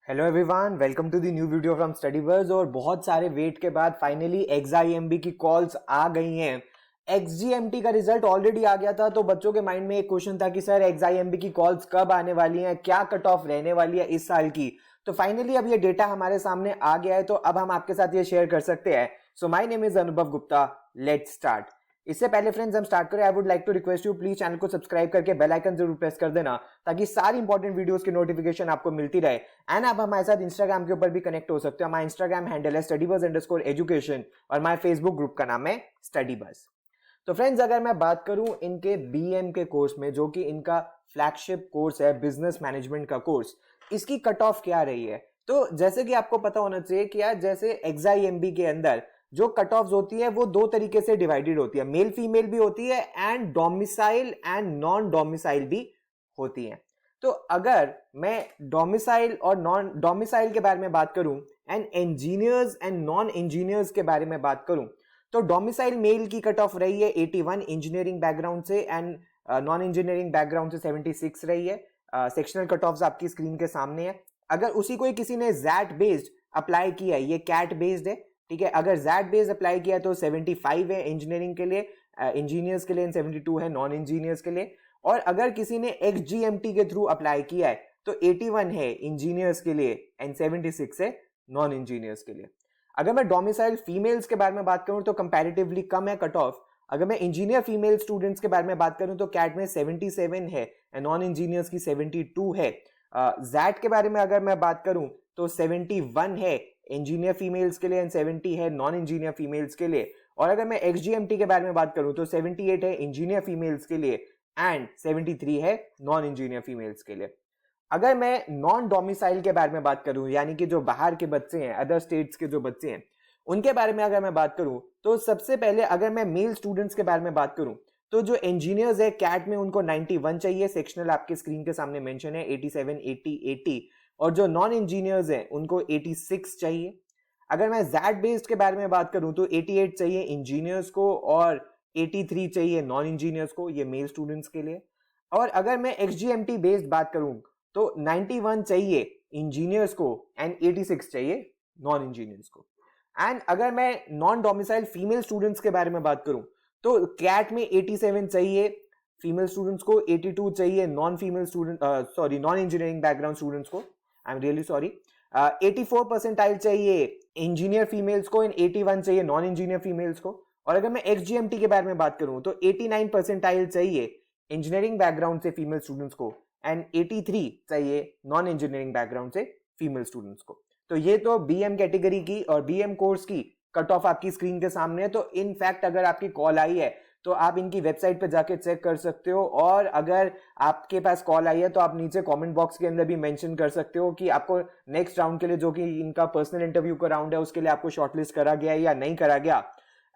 Hello everyone, welcome to the new video from Studyverse. और बहुत सारे वेट के बाद फाइनली एक्सआईएमबी की कॉल्स आ गई हैं। एक्सजीएमटी का रिजल्ट ऑलरेडी आ गया था, तो बच्चों के माइंड में एक क्वेश्चन था कि सर एक्सआईएमबी की कॉल्स कब आने वाली हैं, क्या कट ऑफ रहने वाली है इस साल की। तो फाइनली अब ये डेटा हमारे सामने आ गया है, तो अब हम आपके साथ ये शेयर कर सकते हैं। सो माय नेम इज अनुभव गुप्ता, लेट्स स्टार्ट। इससे पहले फ्रेंड्स हम स्टार्ट करें, I would like to request you, please channel को सब्सक्राइब करके बेल आइकन जरूर प्रेस कर देना, ताकि सारी इंपॉर्टेंट वीडियोस की नोटिफिकेशन आपको मिलती रहे। एंड आप हमारे साथ इंस्टाग्राम के ऊपर भी कनेक्ट हो सकते हो। हमारा इंस्टाग्राम हैंडल है studyBuzz_education और हमारे फेसबुक ग्रुप का नाम है स्टडीबज़। तो फ्रेंड्स, अगर मैं बात करूं इनके बीएम के कोर्स में, जो कि इनका फ्लैगशिप कोर्स है, बिजनेस मैनेजमेंट का कोर्स, इसकी कट ऑफ क्या रही है। तो जैसे कि आपको पता होना चाहिए कि यार, जैसे एक्सआईएमबी के अंदर जो कट ऑफ होती है वो दो तरीके से डिवाइडेड होती है, मेल फीमेल भी होती है and domicile and non domicile भी होती है। तो अगर मैं डोमिसाइल और नॉन डोमिसाइल के बारे में बात करूं and engineers and non engineers के बारे में बात करूं, तो डोमिसाइल मेल की कट ऑफ रही है 81 इंजीनियरिंग बैकग्राउंड से एंड नॉन इंजीनियरिंग बैकग्राउंड से 76 रही है। सेक्शनल कट ऑफ आपकी स्क्रीन के सामने है। अगर उसी को किसी ने जैट बेस्ड अप्लाई किया है, ये कैट बेस्ड है, ठीक है। अगर जैट बेस्ड अप्लाई किया तो 75 है इंजीनियरिंग के लिए, इंजीनियर्स के लिए, 72 है नॉन इंजीनियर्स के लिए। और अगर किसी ने एक्सजीएमटी के थ्रू अप्लाई किया है तो 81 है इंजीनियर्स के लिए एंड 76 है नॉन इंजीनियर्स के लिए। अगर मैं डोमिसाइल फीमेल्स के बारे में बात करूं तो कंपैरेटिवली कम है कट ऑफ। अगर मैं इंजीनियर फीमेल स्टूडेंट्स के बारे में बात करूं तो कैट में 77 है एंड नॉन इंजीनियर्स की 72 है। जैट के बारे में अगर मैं बात करूं तो 71 है इंजीनियर फीमेल्स के लिए एंड 70 है नॉन इंजीनियर फीमेल्स के लिए। और अगर मैं एक्सजीएमटी के बारे में बात करूं तो 78 है इंजीनियर फीमेल्स के लिए एंड 73 है नॉन इंजीनियर फीमेल्स के लिए। अगर मैं नॉन डोमिसाइल के बारे में बात करूं, यानी कि जो बाहर के बच्चे हैं, अदर स्टेट्स के जो बच्चे हैं, उनके बारे में अगर मैं बात करूं तो सबसे पहले अगर मैं मेल स्टूडेंट्स के बारे में बात करूं तो जो इंजीनियर्स है कैट में उनको 91 चाहिए, सेक्शनल आपके स्क्रीन के सामने मेंशन है 87, 80, 80। और जो नॉन इंजीनियर्स हैं उनको 86 चाहिए। अगर मैं जैट बेस्ड के बारे में बात करूं तो 88 चाहिए इंजीनियर्स को और 83 चाहिए नॉन इंजीनियर्स को, ये मेल स्टूडेंट्स के लिए। और अगर मैं एक्सजीएमटी बेस्ड बात करूं तो 91 चाहिए इंजीनियर्स को एंड 86 चाहिए नॉन इंजीनियर्स को। एंड अगर मैं नॉन डोमिसाइल फीमेल स्टूडेंट्स के बारे में बात करूं तो कैट में 87 चाहिए फीमेल स्टूडेंट्स को, 82 चाहिए non female student sorry non engineering background students को, I am really sorry. 84 percentile चाहिए इंजीनियर फीमेल्स को एंड 81 चाहिए नॉन इंजीनियर फीमेल्स को। और अगर मैं एक्सजीएमटी के बारे में बात करूं तो 89 परसेंटाइल चाहिए इंजीनियरिंग बैकग्राउंड से फीमेल स्टूडेंट्स को एंड 83 चाहिए नॉन इंजीनियरिंग बैकग्राउंड से फीमेल स्टूडेंट्स को। तो ये तो बीएम कैटेगरी की और बीएम कोर्स की कट ऑफ आपकी स्क्रीन के सामने है। तो इनफैक्ट अगर आपकी कॉल आई है तो आप इनकी वेबसाइट पे जाके चेक कर सकते हो, और अगर आपके पास कॉल आई है तो आप नीचे कमेंट बॉक्स के अंदर भी मेंशन कर सकते हो कि आपको नेक्स्ट राउंड के लिए, जो कि इनका पर्सनल इंटरव्यू का राउंड है, उसके लिए आपको शॉर्टलिस्ट करा गया या नहीं करा गया।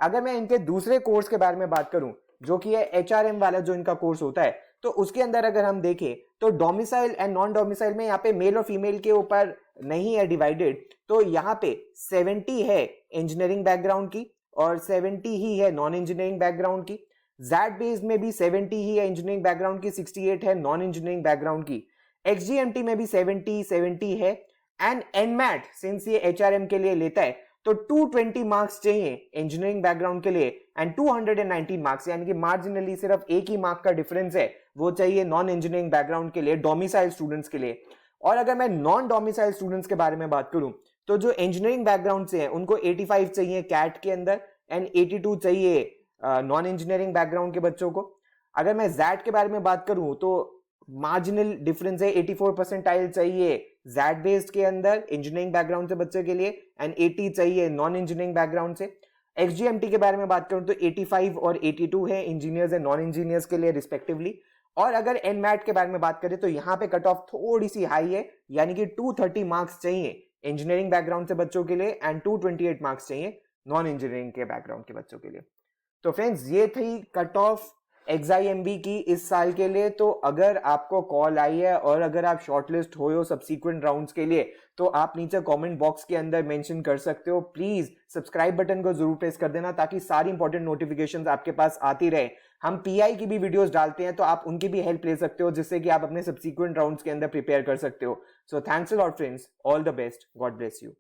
अगर मैं इनके दूसरे कोर्स के बारे में बात करूं, जो कि है एचआरएम वाला जो इनका कोर्स होता है, तो उसके अंदर अगर हम देखें तो डोमिसाइल एंड नॉन डोमिसाइल में यहाँ पे मेल और फीमेल के ऊपर नहीं है डिवाइडेड। तो यहाँ पे 70 है इंजीनियरिंग बैकग्राउंड की और 70 ही है नॉन इंजीनियरिंग बैकग्राउंड की। जैट बेस्ड में भी 70 ही है इंजीनियरिंग बैकग्राउंड की, 68 है नॉन इंजीनियरिंग बैकग्राउंड की। एक्सजीएमटी में भी 70 है। एंड एनमैट सिंस ये एचआरएम के लिए लेता है तो 220 मार्क्स चाहिए इंजीनियरिंग बैकग्राउंड के लिए एंड 219 मार्क्स, यानी कि मार्जिनली सिर्फ एक ही मार्क का डिफरेंस है, वो चाहिए नॉन इंजीनियरिंग बैकग्राउंड के लिए, डोमिसाइल स्टूडेंट्स के लिए। और अगर मैं नॉन डोमिसाइल स्टूडेंट्स के बारे में बात करूं तो जो इंजीनियरिंग बैकग्राउंड से हैं उनको 85 चाहिए कैट के अंदर एंड 82 चाहिए नॉन इंजीनियरिंग बैकग्राउंड के बच्चों को। अगर मैं जैट के बारे में बात करूं तो मार्जिनल डिफरेंस है, 84 परसेंटाइल चाहिए जैट बेस्ड के अंदर इंजीनियरिंग बैकग्राउंड से बच्चे के लिए एंड 80 चाहिए नॉन इंजीनियरिंग बैकग्राउंड से। एक्सजीएमटी के बारे में बात करूं तो 85 और 82 है इंजीनियर्स एंड नॉन इंजीनियर्स के लिए रिस्पेक्टिवली। और अगर एनमैट के बारे में बात करें तो यहां पे कट ऑफ थोड़ी सी हाई है, यानी कि 230 मार्क्स चाहिए इंजीनियरिंग बैकग्राउंड से बच्चों के लिए एंड 228 मार्क्स चाहिए नॉन इंजीनियरिंग के बैकग्राउंड के बच्चों के लिए। तो फ्रेंड्स, ये थी कट ऑफ XIMB की इस साल के लिए। तो अगर आपको कॉल आई है और अगर आप शॉर्टलिस्ट हुए हो सब्सीक्वेंट राउंड्स के लिए, तो आप नीचे कमेंट बॉक्स के अंदर मेंशन कर सकते हो। प्लीज सब्सक्राइब बटन को जरूर प्रेस कर देना ताकि सारी इंपॉर्टेंट नोटिफिकेशंस आपके पास आती रहे। हम पीआई की भी वीडियोस डालते हैं तो आप उनकी भी हेल्प ले सकते हो, जिससे कि आप अपने सब्सीक्वेंट राउंड्स के अंदर प्रिपेयर कर सकते हो। So thanks a lot friends, all the best, God bless you.